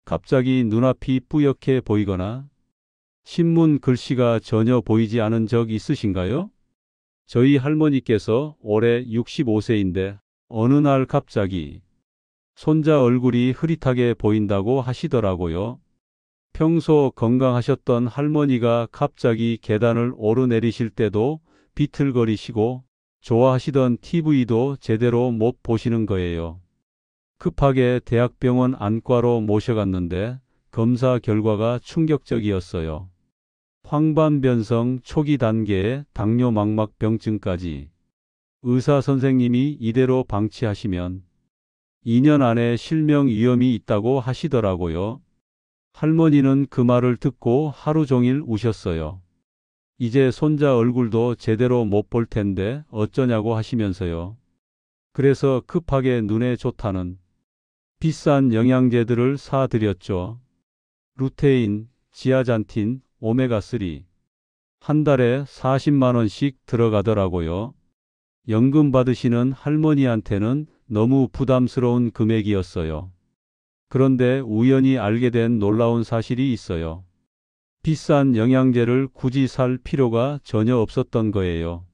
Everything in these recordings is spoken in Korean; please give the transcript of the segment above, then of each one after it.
갑자기 눈앞이 뿌옇게 보이거나 신문 글씨가 전혀 보이지 않은 적 있으신가요? 저희 할머니께서 올해 65세인데 어느 날 갑자기 손자 얼굴이 흐릿하게 보인다고 하시더라고요. 평소 건강하셨던 할머니가 갑자기 계단을 오르내리실 때도 비틀거리시고 좋아하시던 TV도 제대로 못 보시는 거예요. 급하게 대학병원 안과로 모셔갔는데 검사 결과가 충격적이었어요. 황반변성 초기 단계의 당뇨망막병증까지. 의사 선생님이 이대로 방치하시면 2년 안에 실명 위험이 있다고 하시더라고요. 할머니는 그 말을 듣고 하루 종일 우셨어요. 이제 손자 얼굴도 제대로 못 볼 텐데 어쩌냐고 하시면서요. 그래서 급하게 눈에 좋다는 비싼 영양제들을 사드렸죠. 루테인, 지아잔틴, 오메가3. 한 달에 40만 원씩 들어가더라고요. 연금 받으시는 할머니한테는 너무 부담스러운 금액이었어요. 그런데 우연히 알게 된 놀라운 사실이 있어요. 비싼 영양제를 굳이 살 필요가 전혀 없었던 거예요.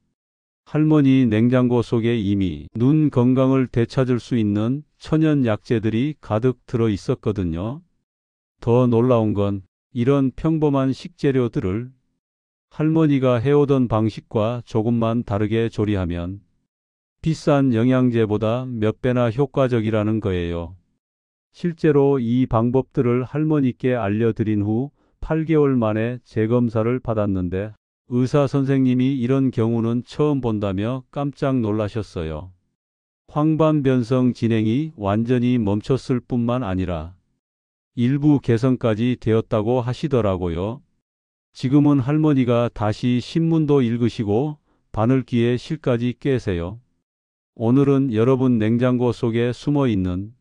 할머니 냉장고 속에 이미 눈 건강을 되찾을 수 있는 천연 약재들이 가득 들어 있었거든요. 더 놀라운 건 이런 평범한 식재료들을 할머니가 해오던 방식과 조금만 다르게 조리하면 비싼 영양제보다 몇 배나 효과적이라는 거예요. 실제로 이 방법들을 할머니께 알려드린 후 8개월 만에 재검사를 받았는데 의사 선생님이 이런 경우는 처음 본다며 깜짝 놀라셨어요. 황반변성 진행이 완전히 멈췄을 뿐만 아니라 일부 개선까지 되었다고 하시더라고요. 지금은 할머니가 다시 신문도 읽으시고 바늘귀에 실까지 꿰세요. 오늘은 여러분 냉장고 속에 숨어있는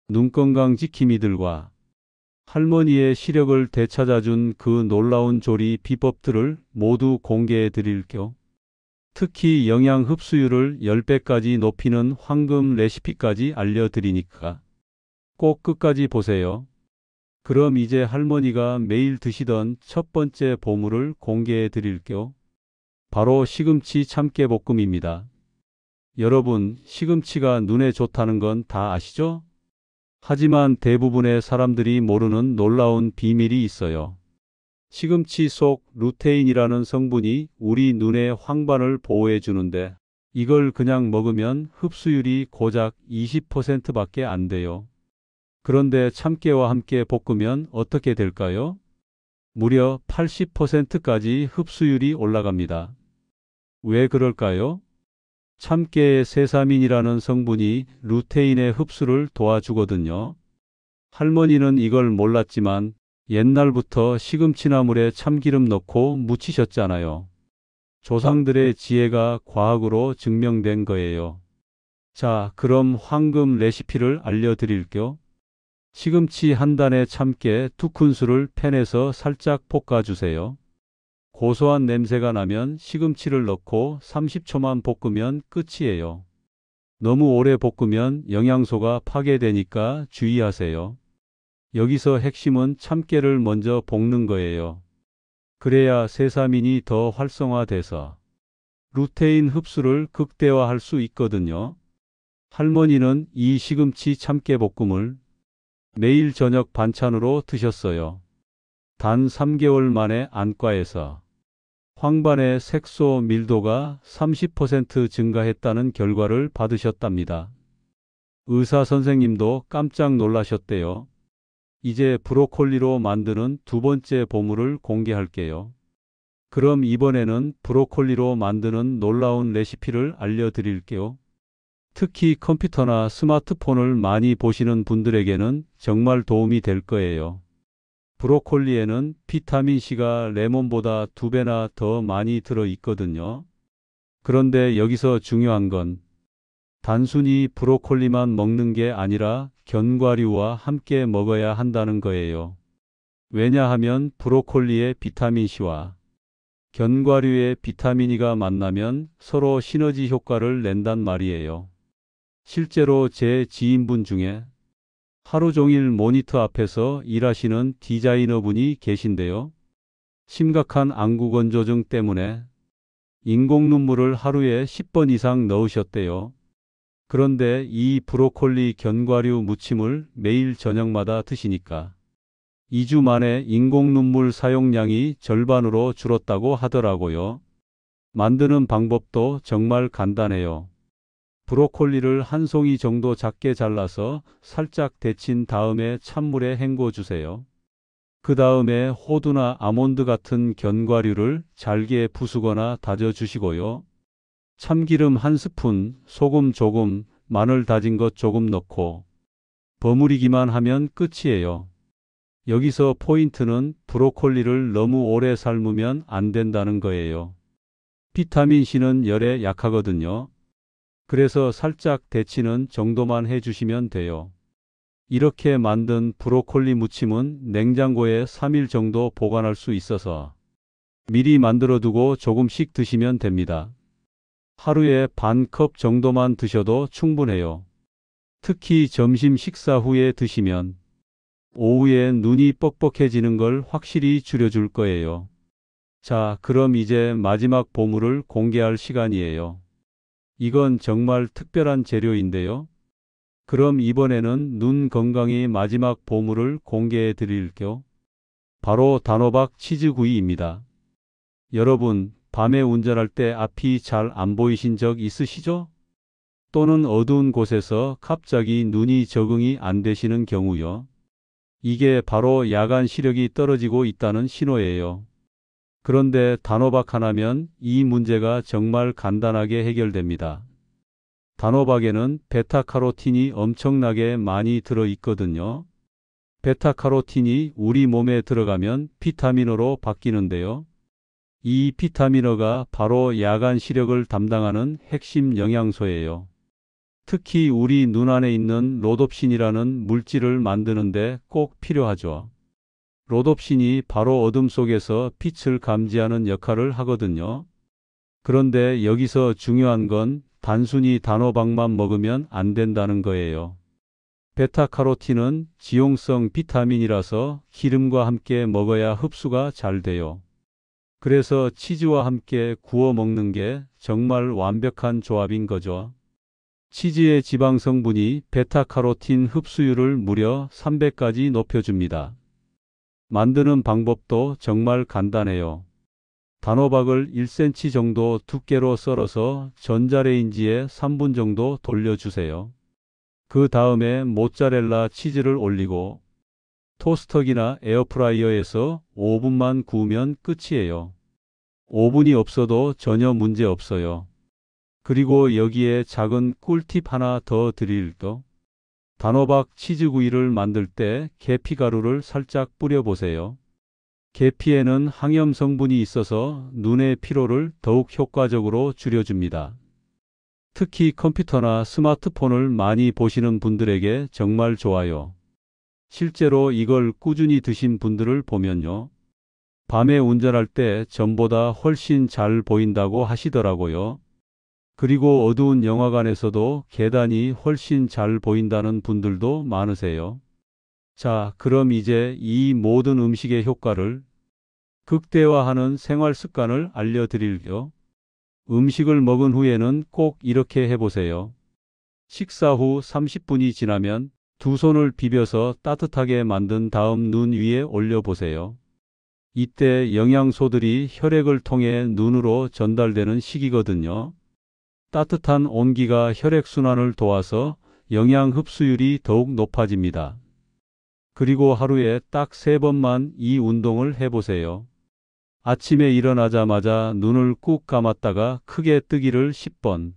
눈건강 지킴이들과 할머니의 시력을 되찾아준 그 놀라운 조리 비법들을 모두 공개해 드릴게요. 특히 영양 흡수율을 10배까지 높이는 황금 레시피까지 알려드리니까 꼭 끝까지 보세요. 그럼 이제 할머니가 매일 드시던 첫 번째 보물을 공개해 드릴게요. 바로 시금치 참깨볶음입니다. 여러분, 시금치가 눈에 좋다는 건 다 아시죠? 하지만 대부분의 사람들이 모르는 놀라운 비밀이 있어요. 시금치 속 루테인이라는 성분이 우리 눈의 황반을 보호해 주는데 이걸 그냥 먹으면 흡수율이 고작 20%밖에 안 돼요. 그런데 참깨와 함께 볶으면 어떻게 될까요? 무려 80%까지 흡수율이 올라갑니다. 왜 그럴까요? 참깨의 세사민이라는 성분이 루테인의 흡수를 도와주거든요. 할머니는 이걸 몰랐지만 옛날부터 시금치나물에 참기름 넣고 무치셨잖아요. 조상들의 지혜가 과학으로 증명된 거예요. 자, 그럼 황금 레시피를 알려드릴게요. 시금치 한 단에 참깨 2큰술을 팬에서 살짝 볶아주세요. 고소한 냄새가 나면 시금치를 넣고 30초만 볶으면 끝이에요. 너무 오래 볶으면 영양소가 파괴되니까 주의하세요. 여기서 핵심은 참깨를 먼저 볶는 거예요. 그래야 세사민이 더 활성화돼서 루테인 흡수를 극대화할 수 있거든요. 할머니는 이 시금치 참깨볶음을 매일 저녁 반찬으로 드셨어요. 단 3개월 만에 안과에서 황반의 색소 밀도가 30% 증가했다는 결과를 받으셨답니다. 의사 선생님도 깜짝 놀라셨대요. 이제 브로콜리로 만드는 두 번째 보물을 공개할게요. 그럼 이번에는 브로콜리로 만드는 놀라운 레시피를 알려드릴게요. 특히 컴퓨터나 스마트폰을 많이 보시는 분들에게는 정말 도움이 될 거예요. 브로콜리에는 비타민C가 레몬보다 2배나 더 많이 들어 있거든요. 그런데 여기서 중요한 건 단순히 브로콜리만 먹는 게 아니라 견과류와 함께 먹어야 한다는 거예요. 왜냐하면 브로콜리의 비타민C와 견과류의 비타민E가 만나면 서로 시너지 효과를 낸단 말이에요. 실제로 제 지인분 중에 하루 종일 모니터 앞에서 일하시는 디자이너분이 계신데요. 심각한 안구건조증 때문에 인공 눈물을 하루에 10번 이상 넣으셨대요. 그런데 이 브로콜리 견과류 무침을 매일 저녁마다 드시니까 2주 만에 인공 눈물 사용량이 절반으로 줄었다고 하더라고요. 만드는 방법도 정말 간단해요. 브로콜리를 한 송이 정도 작게 잘라서 살짝 데친 다음에 찬물에 헹궈 주세요. 그 다음에 호두나 아몬드 같은 견과류를 잘게 부수거나 다져 주시고요. 참기름 1스푼, 소금 조금, 마늘 다진 것 조금 넣고 버무리기만 하면 끝이에요. 여기서 포인트는 브로콜리를 너무 오래 삶으면 안 된다는 거예요. 비타민C는 열에 약하거든요. 그래서 살짝 데치는 정도만 해주시면 돼요. 이렇게 만든 브로콜리 무침은 냉장고에 3일 정도 보관할 수 있어서 미리 만들어 두고 조금씩 드시면 됩니다. 하루에 반 컵 정도만 드셔도 충분해요. 특히 점심 식사 후에 드시면 오후에 눈이 뻑뻑해지는 걸 확실히 줄여줄 거예요. 자, 그럼 이제 마지막 보물을 공개할 시간이에요. 이건 정말 특별한 재료인데요. 그럼 이번에는 눈 건강의 마지막 보물을 공개해 드릴게요. 바로 단호박 치즈구이입니다. 여러분, 밤에 운전할 때 앞이 잘 안 보이신 적 있으시죠? 또는 어두운 곳에서 갑자기 눈이 적응이 안 되시는 경우요. 이게 바로 야간 시력이 떨어지고 있다는 신호예요. 그런데 단호박 하나면 이 문제가 정말 간단하게 해결됩니다. 단호박에는 베타카로틴이 엄청나게 많이 들어 있거든요. 베타카로틴이 우리 몸에 들어가면 비타민어로 바뀌는데요. 이 비타민어가 바로 야간 시력을 담당하는 핵심 영양소예요. 특히 우리 눈 안에 있는 로놉신이라는 물질을 만드는데 꼭 필요하죠. 로놉신이 바로 어둠 속에서 빛을 감지하는 역할을 하거든요. 그런데 여기서 중요한 건 단순히 단호박만 먹으면 안 된다는 거예요. 베타카로틴은 지용성 비타민이라서 기름과 함께 먹어야 흡수가 잘 돼요. 그래서 치즈와 함께 구워 먹는 게 정말 완벽한 조합인 거죠. 치즈의 지방 성분이 베타카로틴 흡수율을 무려 300까지 높여줍니다. 만드는 방법도 정말 간단해요. 단호박을 1cm 정도 두께로 썰어서 전자레인지에 3분 정도 돌려주세요. 그 다음에 모짜렐라 치즈를 올리고 토스터기나 에어프라이어에서 5분만 구우면 끝이에요. 오븐이 없어도 전혀 문제 없어요. 그리고 여기에 작은 꿀팁 하나 더 드릴게요. 단호박 치즈구이를 만들 때 계피가루를 살짝 뿌려보세요. 계피에는 항염 성분이 있어서 눈의 피로를 더욱 효과적으로 줄여줍니다. 특히 컴퓨터나 스마트폰을 많이 보시는 분들에게 정말 좋아요. 실제로 이걸 꾸준히 드신 분들을 보면요. 밤에 운전할 때 전보다 훨씬 잘 보인다고 하시더라고요. 그리고 어두운 영화관에서도 계단이 훨씬 잘 보인다는 분들도 많으세요. 자, 그럼 이제 이 모든 음식의 효과를 극대화하는 생활 습관을 알려드릴게요. 음식을 먹은 후에는 꼭 이렇게 해보세요. 식사 후 30분이 지나면 두 손을 비벼서 따뜻하게 만든 다음 눈 위에 올려보세요. 이때 영양소들이 혈액을 통해 눈으로 전달되는 시기거든요. 따뜻한 온기가 혈액순환을 도와서 영양 흡수율이 더욱 높아집니다. 그리고 하루에 딱 3번만 이 운동을 해보세요. 아침에 일어나자마자 눈을 꾹 감았다가 크게 뜨기를 10번.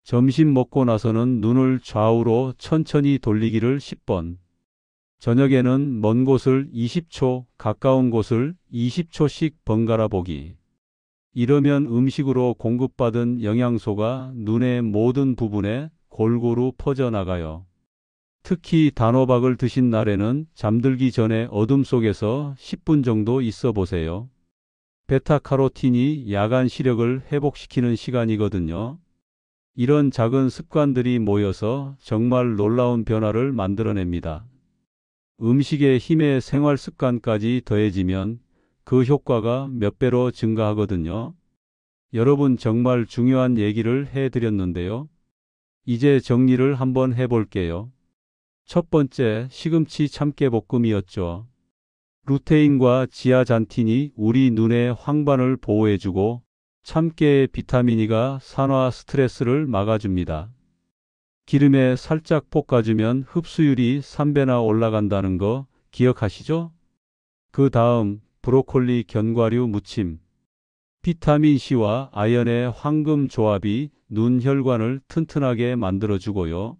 점심 먹고 나서는 눈을 좌우로 천천히 돌리기를 10번. 저녁에는 먼 곳을 20초, 가까운 곳을 20초씩 번갈아 보기. 이러면 음식으로 공급받은 영양소가 눈의 모든 부분에 골고루 퍼져나가요. 특히 단호박을 드신 날에는 잠들기 전에 어둠 속에서 10분 정도 있어 보세요. 베타카로틴이 야간 시력을 회복시키는 시간이거든요. 이런 작은 습관들이 모여서 정말 놀라운 변화를 만들어냅니다. 음식의 힘의 생활 습관까지 더해지면 그 효과가 몇 배로 증가하거든요. 여러분 정말 중요한 얘기를 해드렸는데요. 이제 정리를 한번 해볼게요. 첫 번째, 시금치 참깨볶음이었죠. 루테인과 지아잔틴이 우리 눈의 황반을 보호해주고 참깨의 비타민 E가 산화 스트레스를 막아줍니다. 기름에 살짝 볶아주면 흡수율이 3배나 올라간다는 거 기억하시죠? 그 다음, 브로콜리 견과류 무침. 비타민C와 아연의 황금 조합이 눈 혈관을 튼튼하게 만들어주고요.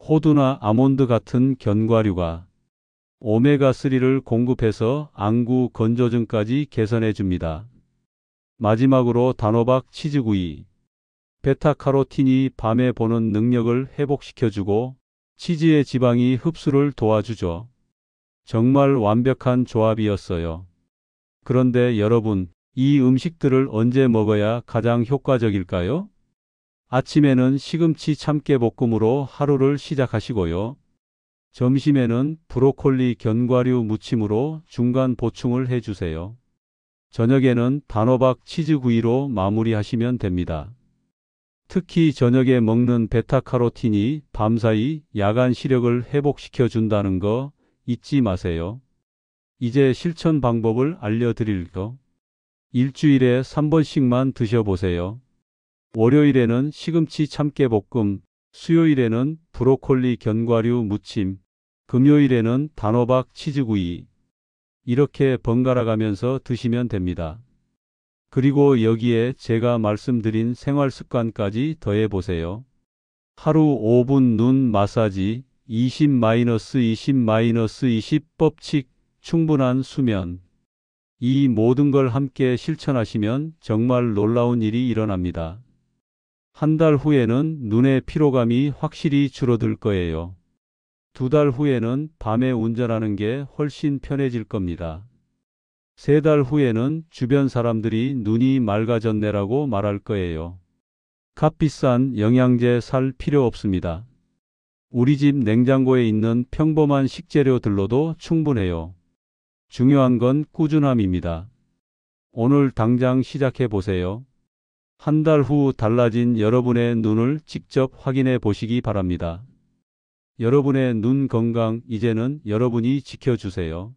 호두나 아몬드 같은 견과류가 오메가3를 공급해서 안구 건조증까지 개선해줍니다. 마지막으로 단호박 치즈구이. 베타카로틴이 밤에 보는 능력을 회복시켜주고 치즈의 지방이 흡수를 도와주죠. 정말 완벽한 조합이었어요. 그런데 여러분, 이 음식들을 언제 먹어야 가장 효과적일까요? 아침에는 시금치 참깨볶음으로 하루를 시작하시고요. 점심에는 브로콜리 견과류 무침으로 중간 보충을 해주세요. 저녁에는 단호박 치즈구이로 마무리하시면 됩니다. 특히 저녁에 먹는 베타카로틴이 밤사이 야간 시력을 회복시켜 준다는 거 잊지 마세요. 이제 실천 방법을 알려드릴게요. 일주일에 3번씩만 드셔보세요. 월요일에는 시금치 참깨볶음, 수요일에는 브로콜리 견과류 무침, 금요일에는 단호박 치즈구이. 이렇게 번갈아 가면서 드시면 됩니다. 그리고 여기에 제가 말씀드린 생활 습관까지 더해보세요. 하루 5분 눈 마사지, 20-20-20 법칙, 충분한 수면. 이 모든 걸 함께 실천하시면 정말 놀라운 일이 일어납니다. 한 달 후에는 눈의 피로감이 확실히 줄어들 거예요. 2달 후에는 밤에 운전하는 게 훨씬 편해질 겁니다. 3달 후에는 주변 사람들이 눈이 맑아졌네라고 말할 거예요. 값비싼 영양제 살 필요 없습니다. 우리 집 냉장고에 있는 평범한 식재료들로도 충분해요. 중요한 건 꾸준함입니다. 오늘 당장 시작해 보세요. 한 달 후 달라진 여러분의 눈을 직접 확인해 보시기 바랍니다. 여러분의 눈 건강 이제는 여러분이 지켜주세요.